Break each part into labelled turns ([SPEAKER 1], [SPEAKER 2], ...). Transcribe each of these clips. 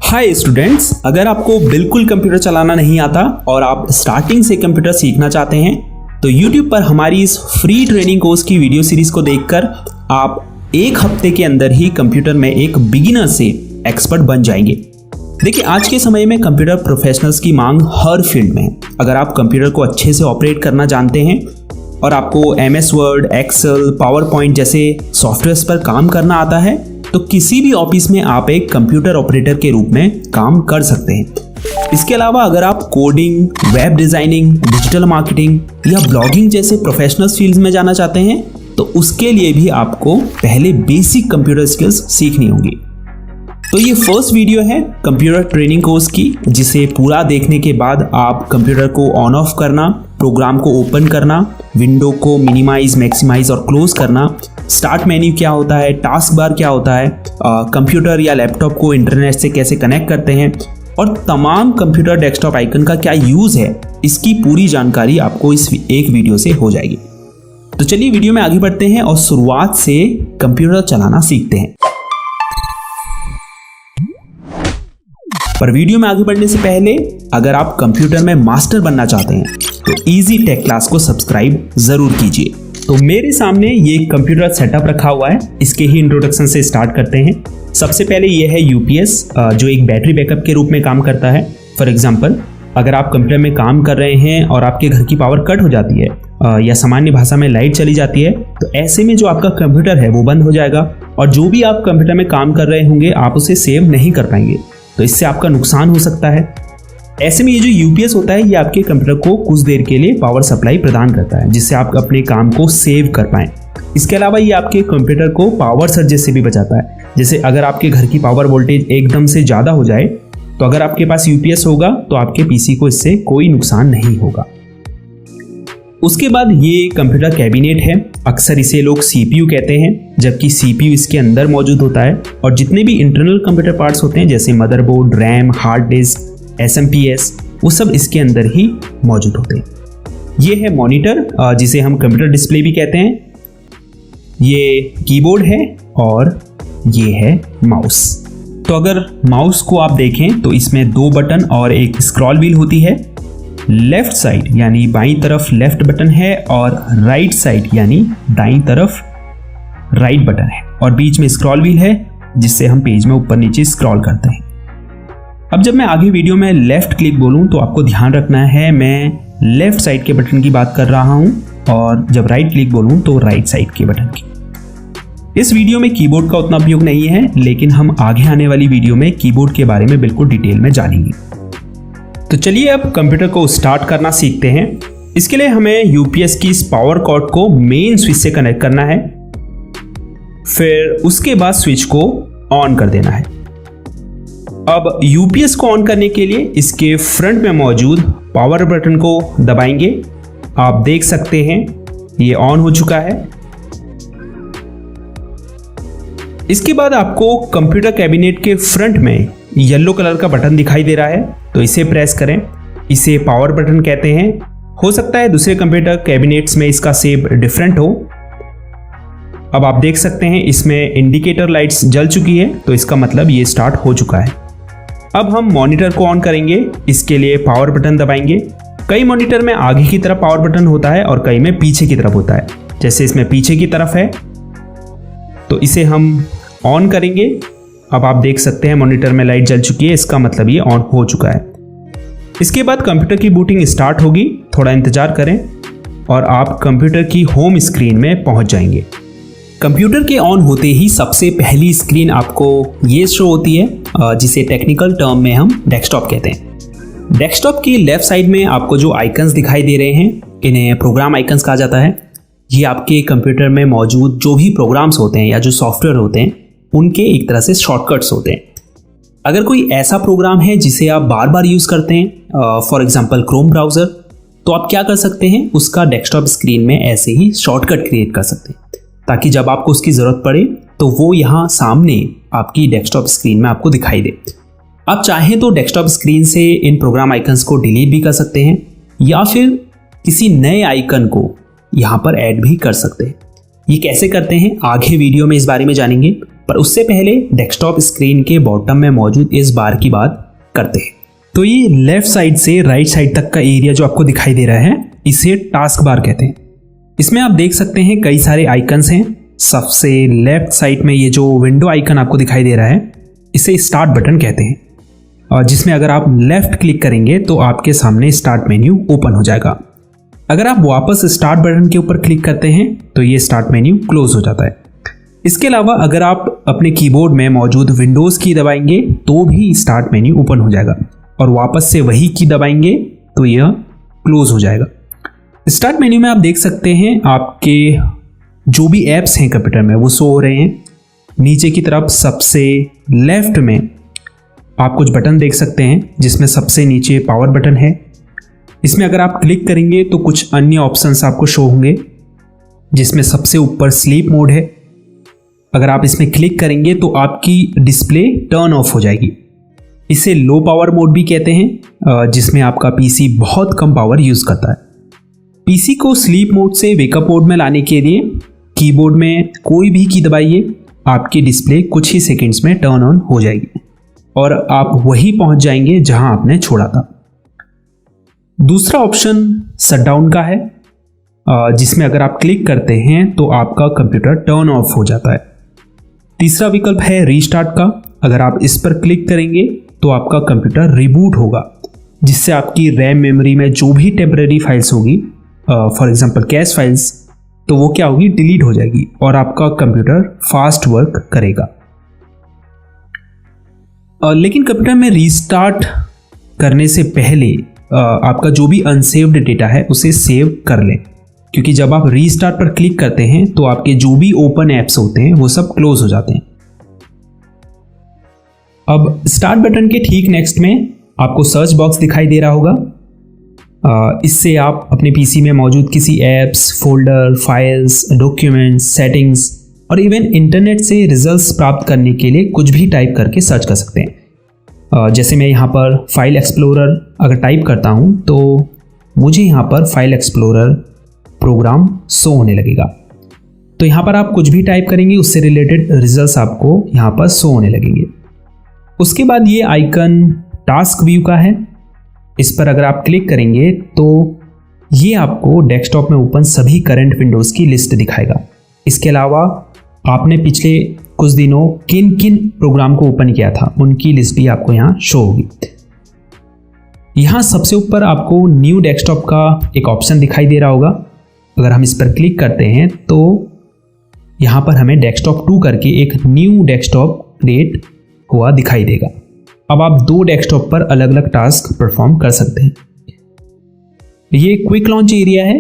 [SPEAKER 1] Hi students, अगर आपको बिल्कुल कंप्यूटर चलाना नहीं आता और आप स्टार्टिंग से कंप्यूटर सीखना चाहते हैं तो YouTube पर हमारी इस फ्री ट्रेनिंग कोर्स की वीडियो सीरीज को देखकर आप एक हफ्ते के अंदर ही कंप्यूटर में एक बिगिनर से एक्सपर्ट बन जाएंगे। देखिए, आज के समय में कंप्यूटर प्रोफेशनल्स की मांग हर फील्ड में है। अगर आप कंप्यूटर को अच्छे से ऑपरेट करना जानते हैं और आपको MS वर्ड, एक्सेल, पावरपॉइंट जैसे सॉफ्टवेयर्स पर काम करना आता है तो किसी भी ऑफिस में आप एक कंप्यूटर ऑपरेटर के रूप में काम कर सकते हैं। इसके अलावा अगर आप coding, web designing, digital marketing या ब्लॉगिंग जैसे प्रोफेशनल फील्ड्स में जाना चाहते हैं तो उसके लिए भी आपको पहले बेसिक कंप्यूटर स्किल्स सीखनी होंगी। तो ये फर्स्ट वीडियो है कंप्यूटर ट्रेनिंग कोर्स की, जिसे पूरा देखने के बाद आप कंप्यूटर को ऑन ऑफ करना, प्रोग्राम को ओपन करना, विंडो को मिनिमाइज, मैक्सिमाइज और क्लोज करना, स्टार्ट मेन्यू क्या होता है, टास्क बार क्या होता है, कंप्यूटर या लैपटॉप को इंटरनेट से कैसे कनेक्ट करते हैं और तमाम कंप्यूटर डेस्कटॉप आइकन का क्या यूज़ है, इसकी पूरी जानकारी आपको इस एक वीडियो से हो जाएगी। तो चलिए वीडियो में आगे बढ़ते हैं और शुरुआत से कंप्यूटर चलाना सीखते हैं। पर वीडियो में आगे बढ़ने से पहले अगर आप कंप्यूटर में मास्टर बनना चाहते हैं तो इजी टेक क्लास को सब्सक्राइब जरूर कीजिए। तो मेरे सामने ये कंप्यूटर सेटअप रखा हुआ है, इसके ही इंट्रोडक्शन से स्टार्ट करते हैं। सबसे पहले ये है UPS, जो एक बैटरी बैकअप के रूप में काम करता है। फॉर एग्जांपल, अगर आप कंप्यूटर में काम कर रहे हैं और आपके घर की पावर कट हो जाती है या सामान्य भाषा में लाइट चली जाती है तो ऐसे में जो आपका कंप्यूटर है वो बंद हो जाएगा और जो भी आप कंप्यूटर में काम कर रहे होंगे आप उसे सेव नहीं कर पाएंगे, तो इससे आपका नुकसान हो सकता है। ऐसे में ये जो UPS होता है ये आपके कंप्यूटर को कुछ देर के लिए पावर सप्लाई प्रदान करता है जिससे आप अपने काम को सेव कर पाएं। इसके अलावा ये आपके कंप्यूटर को पावर सर्जेस से भी बचाता है। जैसे अगर आपके घर की पावर वोल्टेज एकदम से ज़्यादा हो जाए तो अगर आपके पास UPS होगा तो आपके PC को इससे कोई नुकसान नहीं होगा। उसके बाद ये कंप्यूटर कैबिनेट है, अक्सर इसे लोग CPU कहते हैं, जबकि CPU इसके अंदर मौजूद होता है और जितने भी इंटरनल कंप्यूटर पार्ट्स होते हैं जैसे motherboard, RAM, hard disk, SMPS, वो सब इसके अंदर ही मौजूद होते हैं। ये है मॉनिटर, जिसे हम कंप्यूटर डिस्प्ले भी कहते हैं। ये कीबोर्ड है और ये है माउस। तो अगर माउस को आप देखें तो इसमें 2 बटन और एक स्क्रॉल व्हील होती है। लेफ्ट साइड यानी बाईं तरफ लेफ्ट बटन है और राइट साइड यानी दाईं तरफ राइट बटन है और बीच में स्क्रॉल व्हील है जिससे हम पेज में ऊपर नीचे स्क्रॉल करते हैं। अब जब मैं आगे वीडियो में लेफ्ट क्लिक बोलूं तो आपको ध्यान रखना है मैं लेफ्ट साइड के बटन की बात कर रहा हूं और जब राइट क्लिक बोलूं तो राइट साइड के बटन की। इस वीडियो में कीबोर्ड का उतना उपयोग नहीं है, लेकिन हम आगे आने वाली वीडियो में कीबोर्ड के बारे में बिल्कुल डिटेल में जानेंगे। तो चलिए अब कंप्यूटर को स्टार्ट करना सीखते हैं। इसके लिए हमें UPS की इस पावर कॉर्ड को मेन स्विच से कनेक्ट करना है, फिर उसके बाद स्विच को ऑन कर देना है। अब UPS को ऑन करने के लिए इसके फ्रंट में मौजूद पावर बटन को दबाएंगे। आप देख सकते हैं ये ऑन हो चुका है। इसके बाद आपको कंप्यूटर कैबिनेट के फ्रंट में येलो कलर का बटन दिखाई दे रहा है, तो इसे प्रेस करें। इसे पावर बटन कहते हैं। हो सकता है दूसरे कंप्यूटर कैबिनेट्स में इसका शेप डिफरेंट हो। अब आप देख सकते हैं इसमें इंडिकेटर लाइट्स जल चुकी है, तो इसका मतलब ये स्टार्ट हो चुका है। अब हम मॉनिटर को ऑन करेंगे। इसके लिए पावर बटन दबाएंगे। कई मॉनिटर में आगे की तरफ पावर बटन होता है और कई में पीछे की तरफ होता है। जैसे इसमें पीछे की तरफ है तो इसे हम ऑन करेंगे। अब आप देख सकते हैं मॉनिटर में लाइट जल चुकी है, इसका मतलब ये ऑन हो चुका है। इसके बाद कंप्यूटर की बूटिंग स्टार्ट होगी। थोड़ा इंतजार करें और आप कंप्यूटर की होम स्क्रीन में पहुंच जाएंगे। कंप्यूटर के ऑन होते ही सबसे पहली स्क्रीन आपको ये शो होती है, जिसे टेक्निकल टर्म में हम डेस्कटॉप कहते हैं। डेस्कटॉप की लेफ्ट साइड में आपको जो आइकन्स दिखाई दे रहे हैं इन्हें प्रोग्राम आइकन्स कहा जाता है। ये आपके कंप्यूटर में मौजूद जो भी प्रोग्राम्स होते हैं या जो सॉफ्टवेयर होते हैं उनके एक तरह से शॉर्टकट्स होते हैं। अगर कोई ऐसा प्रोग्राम है जिसे आप बार बार यूज़ करते हैं, फॉर एग्जांपल क्रोम ब्राउज़र, तो आप क्या कर सकते हैं, उसका डेस्कटॉप स्क्रीन में ऐसे ही शॉर्टकट क्रिएट कर सकते हैं ताकि जब आपको उसकी ज़रूरत पड़े तो वो यहाँ सामने आपकी डेस्कटॉप स्क्रीन में आपको दिखाई दे। आप चाहें तो डेस्कटॉप स्क्रीन से इन प्रोग्राम आइकन्स को डिलीट भी कर सकते हैं या फिर किसी नए आइकन को यहाँ पर ऐड भी कर सकते हैं। ये कैसे करते हैं आगे वीडियो में इस बारे में जानेंगे। पर उससे पहले डेस्कटॉप स्क्रीन के बॉटम में मौजूद इस बार की बात करते हैं। तो ये लेफ्ट साइड से राइट साइड तक का एरिया जो आपको दिखाई दे रहा है, इसे टास्क बार कहते हैं। इसमें आप देख सकते हैं कई सारे आइकन्स हैं। सबसे लेफ्ट साइड में ये जो विंडो आइकन आपको दिखाई दे रहा है, इसे स्टार्ट बटन कहते हैं, और जिसमें अगर आप लेफ्ट क्लिक करेंगे तो आपके सामने स्टार्ट मेन्यू ओपन हो जाएगा। अगर आप वापस स्टार्ट बटन के ऊपर क्लिक करते हैं तो ये स्टार्ट मेन्यू क्लोज हो जाता है। इसके अलावा अगर आप अपने कीबोर्ड में मौजूद विंडोज़ की दबाएंगे तो भी स्टार्ट मेन्यू ओपन हो जाएगा, और वापस से वही की दबाएंगे तो यह क्लोज हो जाएगा। स्टार्ट मेन्यू में आप देख सकते हैं आपके जो भी ऐप्स हैं कंप्यूटर में वो शो हो रहे हैं। नीचे की तरफ सबसे लेफ्ट में आप कुछ बटन देख सकते हैं, जिसमें सबसे नीचे पावर बटन है। इसमें अगर आप क्लिक करेंगे तो कुछ अन्य ऑप्शंस आपको शो होंगे, जिसमें सबसे ऊपर स्लीप मोड है। अगर आप इसमें क्लिक करेंगे तो आपकी डिस्प्ले टर्न ऑफ हो जाएगी। इसे लो पावर मोड भी कहते हैं, जिसमें आपका पीसी बहुत कम पावर यूज़ करता है। पीसी को स्लीप मोड से वेकअप मोड में लाने के लिए कीबोर्ड में कोई भी की दबाइए, आपकी डिस्प्ले कुछ ही सेकंड्स में टर्न ऑन हो जाएगी और आप वहीं पहुंच जाएंगे जहां आपने छोड़ा था। दूसरा ऑप्शन शटडाउन का है, जिसमें अगर आप क्लिक करते हैं तो आपका कंप्यूटर टर्न ऑफ हो जाता है। तीसरा विकल्प है रीस्टार्ट का। अगर आप इस पर क्लिक करेंगे तो आपका कंप्यूटर रिबूट होगा, जिससे आपकी रैम मेमोरी में जो भी टेम्परेरी फाइल्स होगी, फॉर एग्जांपल कैश फाइल्स, तो वो क्या होगी, डिलीट हो जाएगी और आपका कंप्यूटर फास्ट वर्क करेगा। लेकिन कंप्यूटर में रीस्टार्ट करने से पहले आपका जो भी अनसेव्ड डेटा है उसे सेव कर लें, क्योंकि जब आप रीस्टार्ट पर क्लिक करते हैं तो आपके जो भी ओपन ऐप्स होते हैं वो सब क्लोज हो जाते हैं। अब स्टार्ट बटन के ठीक नेक्स्ट में आपको सर्च बॉक्स दिखाई दे रहा होगा। इससे आप अपने पीसी में मौजूद किसी apps, folder, files, documents, settings और इवन इंटरनेट से रिजल्ट्स प्राप्त करने के लिए कुछ भी टाइप करके सर्च कर सकते हैं। जैसे मैं यहाँ पर फाइल एक्सप्लोरर अगर टाइप करता हूँ तो मुझे यहाँ पर फाइल एक्सप्लोरर प्रोग्राम शो होने लगेगा। तो यहाँ पर आप कुछ भी टाइप करेंगे, उससे रिलेटेड रिजल्ट्स आपको यहाँ पर शो होने लगेंगे। उसके बाद ये आइकन टास्क व्यू का है। इस पर अगर आप क्लिक करेंगे तो ये आपको डेस्कटॉप में ओपन सभी करंट विंडोज़ की लिस्ट दिखाएगा। इसके अलावा आपने पिछले कुछ दिनों किन किन प्रोग्राम को ओपन किया था उनकी लिस्ट भी आपको यहाँ शो होगी। यहाँ सबसे ऊपर आपको न्यू डेस्कटॉप का एक ऑप्शन दिखाई दे रहा होगा। अगर हम इस पर क्लिक करते हैं तो यहाँ पर हमें डेस्कटॉप 2 करके एक न्यू डेस्कटॉप क्रिएट हुआ दिखाई देगा। अब आप 2 डेस्कटॉप पर अलग अलग टास्क परफॉर्म कर सकते हैं। ये क्विक लॉन्च एरिया है।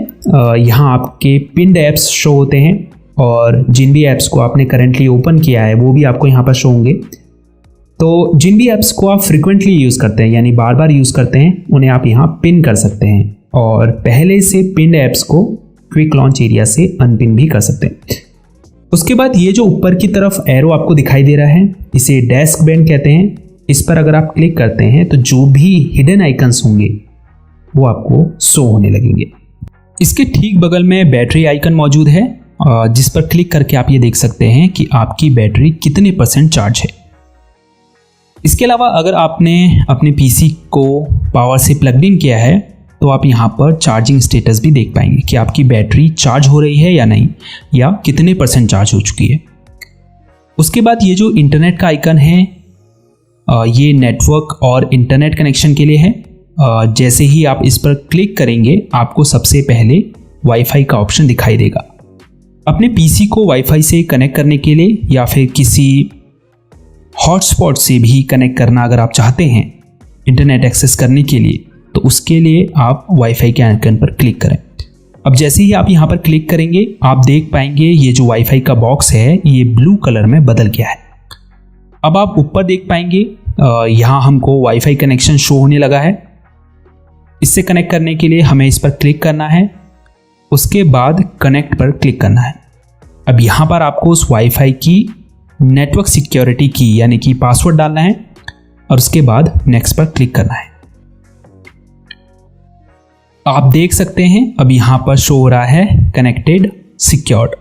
[SPEAKER 1] यहाँ आपके पिन्ड ऐप्स शो होते हैं और जिन भी ऐप्स को आपने करेंटली ओपन किया है वो भी आपको यहाँ पर शो होंगे। तो जिन भी ऐप्स को आप फ्रिक्वेंटली यूज़ करते हैं, यानी बार बार यूज़ करते हैं, उन्हें आप यहाँ पिन कर सकते हैं और पहले से पिन्ड ऐप्स को क्विक लॉन्च एरिया से अनपिन भी कर सकते हैं। उसके बाद ये जो ऊपर की तरफ एरो आपको दिखाई दे रहा है, इसे डेस्क बैंड कहते हैं। इस पर अगर आप क्लिक करते हैं तो जो भी हिडन आइकन्स होंगे वो आपको शो होने लगेंगे। इसके ठीक बगल में बैटरी आइकन मौजूद है, जिस पर क्लिक करके आप ये देख सकते हैं कि आपकी बैटरी कितने % चार्ज है। इसके अलावा अगर आपने अपने पीसी को पावर से प्लग इन किया है तो आप यहाँ पर चार्जिंग स्टेटस भी देख पाएंगे कि आपकी बैटरी चार्ज हो रही है या नहीं, या कितने % चार्ज हो चुकी है। उसके बाद ये जो इंटरनेट का आइकन है, ये नेटवर्क और इंटरनेट कनेक्शन के लिए है। जैसे ही आप इस पर क्लिक करेंगे आपको सबसे पहले वाईफाई का ऑप्शन दिखाई देगा। अपने पीसी को वाईफाई से कनेक्ट करने के लिए या फिर किसी हॉटस्पॉट से भी कनेक्ट करना अगर आप चाहते हैं इंटरनेट एक्सेस करने के लिए, तो उसके लिए आप वाईफाई के आइकन पर क्लिक करें। अब जैसे ही आप यहाँ पर क्लिक करेंगे आप देख पाएंगे ये जो वाईफाई का बॉक्स है ये ब्लू कलर में बदल गया है। अब आप ऊपर देख पाएंगे यहाँ हमको वाईफाई कनेक्शन शो होने लगा है। इससे कनेक्ट करने के लिए हमें इस पर क्लिक करना है, उसके बाद कनेक्ट पर क्लिक करना है। अब यहाँ पर आपको उस वाईफाई की नेटवर्क सिक्योरिटी की यानी कि पासवर्ड डालना है और उसके बाद नेक्स्ट पर क्लिक करना है। आप देख सकते हैं अब यहाँ पर शो हो रहा है कनेक्टेड सिक्योर्ड।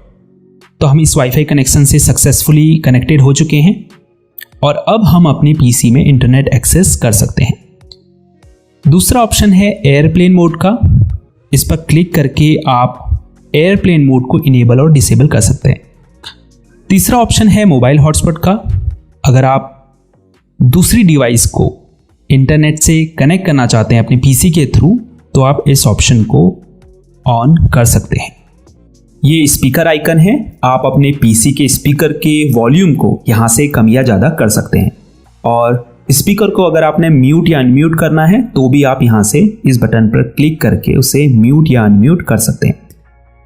[SPEAKER 1] तो हम इस वाईफाई कनेक्शन से सक्सेसफुली कनेक्टेड हो चुके हैं और अब हम अपने पीसी में इंटरनेट एक्सेस कर सकते हैं। दूसरा ऑप्शन है एयरप्लेन मोड का। इस पर क्लिक करके आप एयरप्लेन मोड को इनेबल और डिसेबल कर सकते हैं। तीसरा ऑप्शन है मोबाइल हॉटस्पॉट का। अगर आप दूसरी डिवाइस को इंटरनेट से कनेक्ट करना चाहते हैं अपने पीसी के थ्रू, तो आप इस ऑप्शन को ऑन कर सकते हैं। ये स्पीकर आइकन है, आप अपने पीसी के स्पीकर के वॉल्यूम को यहाँ से कम या ज़्यादा कर सकते हैं और स्पीकर को अगर आपने म्यूट या अनम्यूट करना है तो भी आप यहाँ से इस बटन पर क्लिक करके उसे म्यूट या अनम्यूट कर सकते हैं।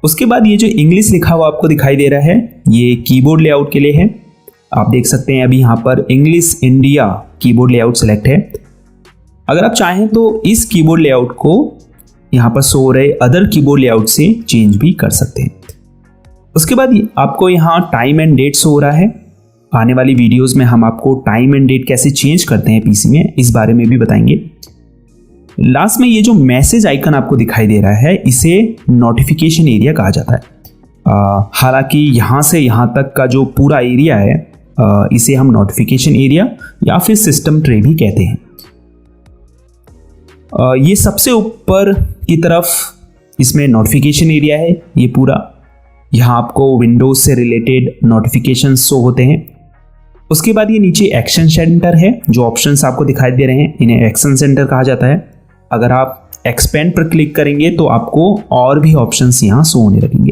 [SPEAKER 1] उसके बाद ये जो इंग्लिश लिखा हुआ आपको दिखाई दे रहा है, ये कीबोर्ड लेआउट के लिए है। आप देख सकते हैं अभी यहाँ पर English India keyboard layout select है। अगर आप चाहें तो इस कीबोर्ड लेआउट को यहाँ पर शो रहे अदर कीबोर्ड लेआउट से चेंज भी कर सकते हैं। उसके बाद आपको यहाँ टाइम एंड डेट शो हो रहा है। आने वाली वीडियोस में हम आपको टाइम एंड डेट कैसे चेंज करते हैं पीसी में, इस बारे में भी बताएंगे। लास्ट में ये जो मैसेज आइकन आपको दिखाई दे रहा है, इसे नोटिफिकेशन एरिया कहा जाता है। हालांकि यहाँ से यहाँ तक का जो पूरा एरिया है, इसे हम नोटिफिकेशन एरिया या फिर सिस्टम ट्रे भी कहते हैं। ये सबसे ऊपर की तरफ इसमें नोटिफिकेशन एरिया है। ये पूरा यहाँ आपको विंडोज से रिलेटेड नोटिफिकेशन शो होते हैं। उसके बाद ये नीचे एक्शन सेंटर है, जो ऑप्शंस आपको दिखाई दे रहे हैं इन्हें एक्शन सेंटर कहा जाता है। अगर आप एक्सपेंड पर क्लिक करेंगे तो आपको और भी ऑप्शंस यहाँ शो होने लगेंगे।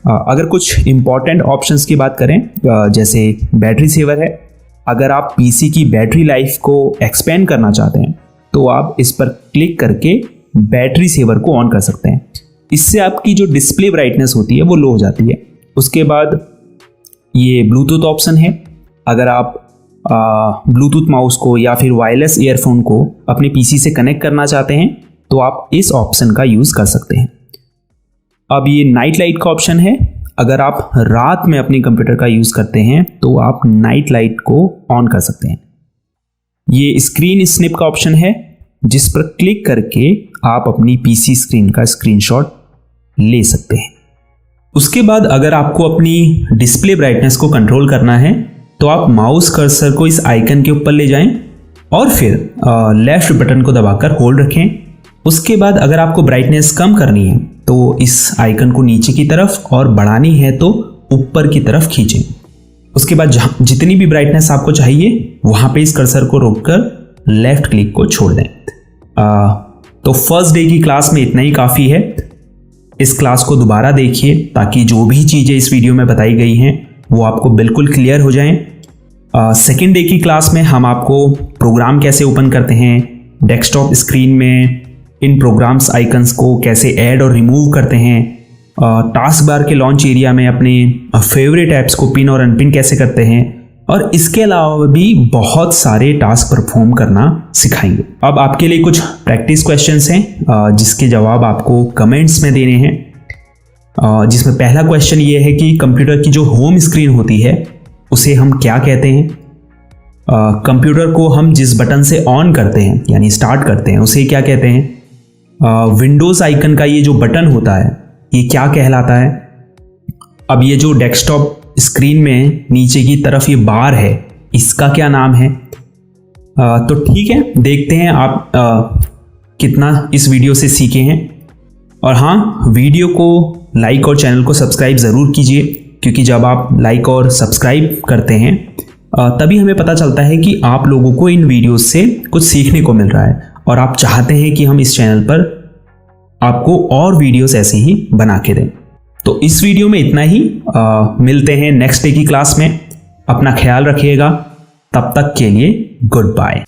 [SPEAKER 1] अगर कुछ इंपॉर्टेंट ऑप्शंस की बात करें, जैसे बैटरी सेवर है। अगर आप पीसी की बैटरी लाइफ को एक्सपेंड करना चाहते हैं तो आप इस पर क्लिक करके बैटरी सेवर को ऑन कर सकते हैं। इससे आपकी जो डिस्प्ले ब्राइटनेस होती है वो लो हो जाती है। उसके बाद ये ब्लूटूथ ऑप्शन है। अगर आप ब्लूटूथ माउस को या फिर वायरलेस ईयरफोन को अपने पीसी से कनेक्ट करना चाहते हैं तो आप इस ऑप्शन का यूज़ कर सकते हैं। अब ये नाइट लाइट का ऑप्शन है। अगर आप रात में अपने कंप्यूटर का यूज़ करते हैं तो आप नाइट लाइट को ऑन कर सकते हैं। ये स्क्रीन स्निप का ऑप्शन है, जिस पर क्लिक करके आप अपनी पीसी स्क्रीन का स्क्रीनशॉट ले सकते हैं। उसके बाद अगर आपको अपनी डिस्प्ले ब्राइटनेस को कंट्रोल करना है तो आप माउस कर्सर को इस आइकन के ऊपर ले जाएं और फिर लेफ्ट बटन को दबाकर होल्ड रखें। उसके बाद अगर आपको ब्राइटनेस कम करनी है तो इस आइकन को नीचे की तरफ और बढ़ानी है तो ऊपर की तरफ खींचें। उसके बाद जितनी भी ब्राइटनेस आपको चाहिए वहाँ पे इस कर्सर को रोककर लेफ्ट क्लिक को छोड़ दें। तो फर्स्ट डे की क्लास में इतना ही काफ़ी है। इस क्लास को दोबारा देखिए ताकि जो भी चीज़ें इस वीडियो में बताई गई हैं वो आपको बिल्कुल क्लियर हो जाएं। सेकेंड डे की क्लास में हम आपको प्रोग्राम कैसे ओपन करते हैं, डेस्कटॉप स्क्रीन में इन प्रोग्राम्स आइकन्स को कैसे ऐड और रिमूव करते हैं, टास्क बार के लॉन्च एरिया में अपने फेवरेट ऐप्स को पिन और अनपिन कैसे करते हैं, और इसके अलावा भी बहुत सारे टास्क परफॉर्म करना सिखाएंगे। अब आपके लिए कुछ प्रैक्टिस क्वेश्चंस हैं जिसके जवाब आपको कमेंट्स में देने हैं। जिसमें पहला क्वेश्चन ये है कि कंप्यूटर की जो होम स्क्रीन होती है उसे हम क्या कहते हैं। कंप्यूटर को हम जिस बटन से ऑन करते हैं यानी स्टार्ट करते हैं उसे क्या कहते हैं। विंडोज़ आइकन का ये जो बटन होता है ये क्या कहलाता है। अब ये जो डेस्कटॉप स्क्रीन में नीचे की तरफ ये बार है इसका क्या नाम है। तो ठीक है, देखते हैं आप कितना इस वीडियो से सीखे हैं। और हाँ, वीडियो को लाइक और चैनल को सब्सक्राइब ज़रूर कीजिए, क्योंकि जब आप लाइक और सब्सक्राइब करते हैं तभी हमें पता चलता है कि आप लोगों को इन वीडियोस से कुछ सीखने को मिल रहा है और आप चाहते हैं कि हम इस चैनल पर आपको और वीडियोस ऐसे ही बना के दें। तो इस वीडियो में इतना ही। मिलते हैं नेक्स्ट डे की क्लास में। अपना ख्याल रखिएगा। तब तक के लिए गुड बाय।